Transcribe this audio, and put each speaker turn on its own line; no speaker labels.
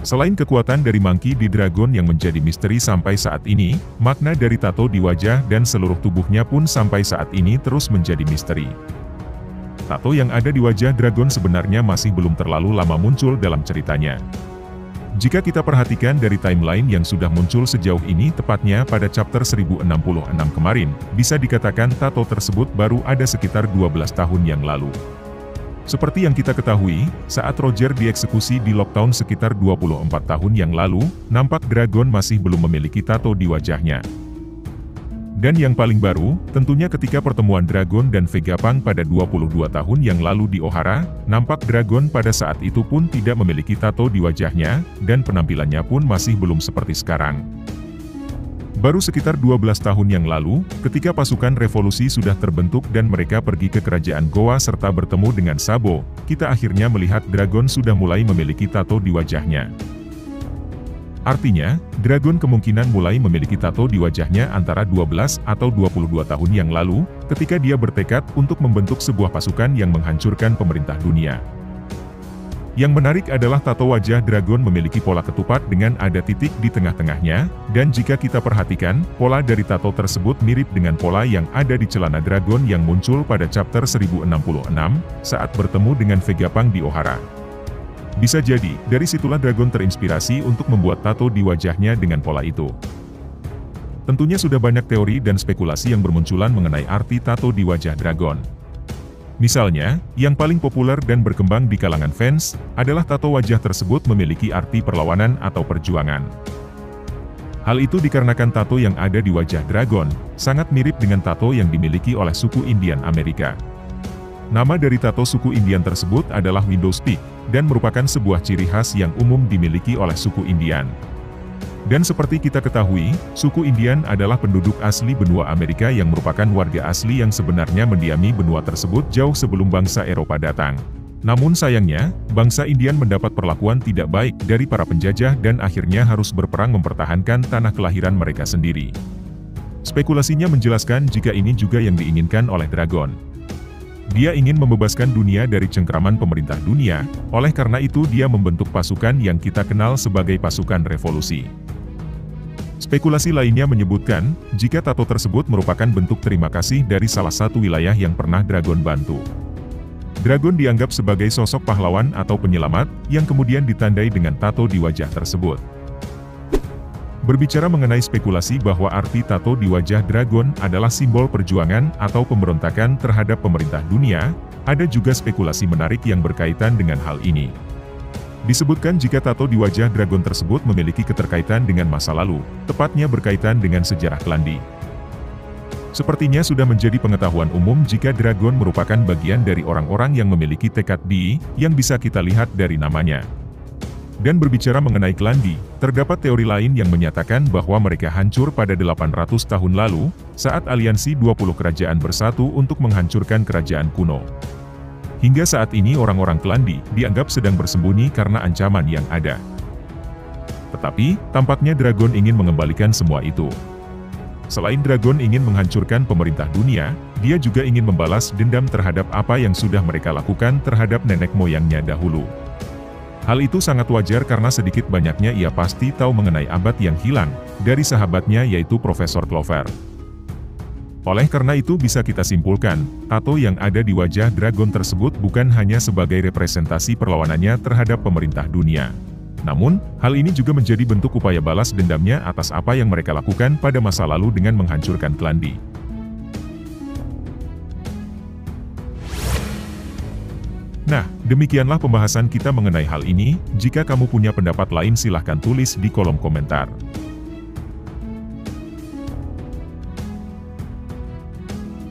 Selain kekuatan dari Monkey D. Dragon yang menjadi misteri sampai saat ini, makna dari tato di wajah dan seluruh tubuhnya pun sampai saat ini terus menjadi misteri. Tato yang ada di wajah Dragon sebenarnya masih belum terlalu lama muncul dalam ceritanya. Jika kita perhatikan dari timeline yang sudah muncul sejauh ini, tepatnya pada chapter 1066 kemarin, bisa dikatakan tato tersebut baru ada sekitar 12 tahun yang lalu. Seperti yang kita ketahui, saat Roger dieksekusi di Lockdown sekitar 24 tahun yang lalu, nampak Dragon masih belum memiliki tato di wajahnya. Dan yang paling baru, tentunya ketika pertemuan Dragon dan Vegapunk pada 22 tahun yang lalu di Ohara, nampak Dragon pada saat itu pun tidak memiliki tato di wajahnya, dan penampilannya pun masih belum seperti sekarang. Baru sekitar 12 tahun yang lalu, ketika pasukan revolusi sudah terbentuk dan mereka pergi ke kerajaan Goa serta bertemu dengan Sabo, kita akhirnya melihat Dragon sudah mulai memiliki tato di wajahnya. Artinya, Dragon kemungkinan mulai memiliki tato di wajahnya antara 12 atau 22 tahun yang lalu, ketika dia bertekad untuk membentuk sebuah pasukan yang menghancurkan pemerintah dunia. Yang menarik adalah tato wajah Dragon memiliki pola ketupat dengan ada titik di tengah-tengahnya, dan jika kita perhatikan, pola dari tato tersebut mirip dengan pola yang ada di celana Dragon yang muncul pada chapter 1066, saat bertemu dengan Vegapunk di Ohara. Bisa jadi, dari situlah Dragon terinspirasi untuk membuat tato di wajahnya dengan pola itu. Tentunya sudah banyak teori dan spekulasi yang bermunculan mengenai arti tato di wajah Dragon. Misalnya, yang paling populer dan berkembang di kalangan fans, adalah tato wajah tersebut memiliki arti perlawanan atau perjuangan. Hal itu dikarenakan tato yang ada di wajah Dragon, sangat mirip dengan tato yang dimiliki oleh suku Indian Amerika. Nama dari tato suku Indian tersebut adalah Widow's Peak, dan merupakan sebuah ciri khas yang umum dimiliki oleh suku Indian. Dan seperti kita ketahui, suku Indian adalah penduduk asli benua Amerika yang merupakan warga asli yang sebenarnya mendiami benua tersebut jauh sebelum bangsa Eropa datang. Namun sayangnya, bangsa Indian mendapat perlakuan tidak baik dari para penjajah dan akhirnya harus berperang mempertahankan tanah kelahiran mereka sendiri. Spekulasinya menjelaskan jika ini juga yang diinginkan oleh Dragon. Dia ingin membebaskan dunia dari cengkraman pemerintah dunia, oleh karena itu dia membentuk pasukan yang kita kenal sebagai pasukan revolusi. Spekulasi lainnya menyebutkan, jika tato tersebut merupakan bentuk terima kasih dari salah satu wilayah yang pernah Dragon bantu. Dragon dianggap sebagai sosok pahlawan atau penyelamat, yang kemudian ditandai dengan tato di wajah tersebut. Berbicara mengenai spekulasi bahwa arti tato di wajah Dragon adalah simbol perjuangan atau pemberontakan terhadap pemerintah dunia, ada juga spekulasi menarik yang berkaitan dengan hal ini. Disebutkan jika tato di wajah Dragon tersebut memiliki keterkaitan dengan masa lalu, tepatnya berkaitan dengan sejarah Klandi. Sepertinya sudah menjadi pengetahuan umum jika Dragon merupakan bagian dari orang-orang yang memiliki tekad Di, yang bisa kita lihat dari namanya. Dan berbicara mengenai Klandi, terdapat teori lain yang menyatakan bahwa mereka hancur pada 800 tahun lalu, saat aliansi 20 kerajaan bersatu untuk menghancurkan kerajaan kuno. Hingga saat ini orang-orang Klandi dianggap sedang bersembunyi karena ancaman yang ada. Tetapi, tampaknya Dragon ingin mengembalikan semua itu. Selain Dragon ingin menghancurkan pemerintah dunia, dia juga ingin membalas dendam terhadap apa yang sudah mereka lakukan terhadap nenek moyangnya dahulu. Hal itu sangat wajar karena sedikit banyaknya ia pasti tahu mengenai abad yang hilang, dari sahabatnya yaitu Profesor Clover. Oleh karena itu bisa kita simpulkan, tato yang ada di wajah Dragon tersebut bukan hanya sebagai representasi perlawanannya terhadap pemerintah dunia. Namun, hal ini juga menjadi bentuk upaya balas dendamnya atas apa yang mereka lakukan pada masa lalu dengan menghancurkan Klandi. Nah, demikianlah pembahasan kita mengenai hal ini. Jika kamu punya pendapat lain silahkan tulis di kolom komentar.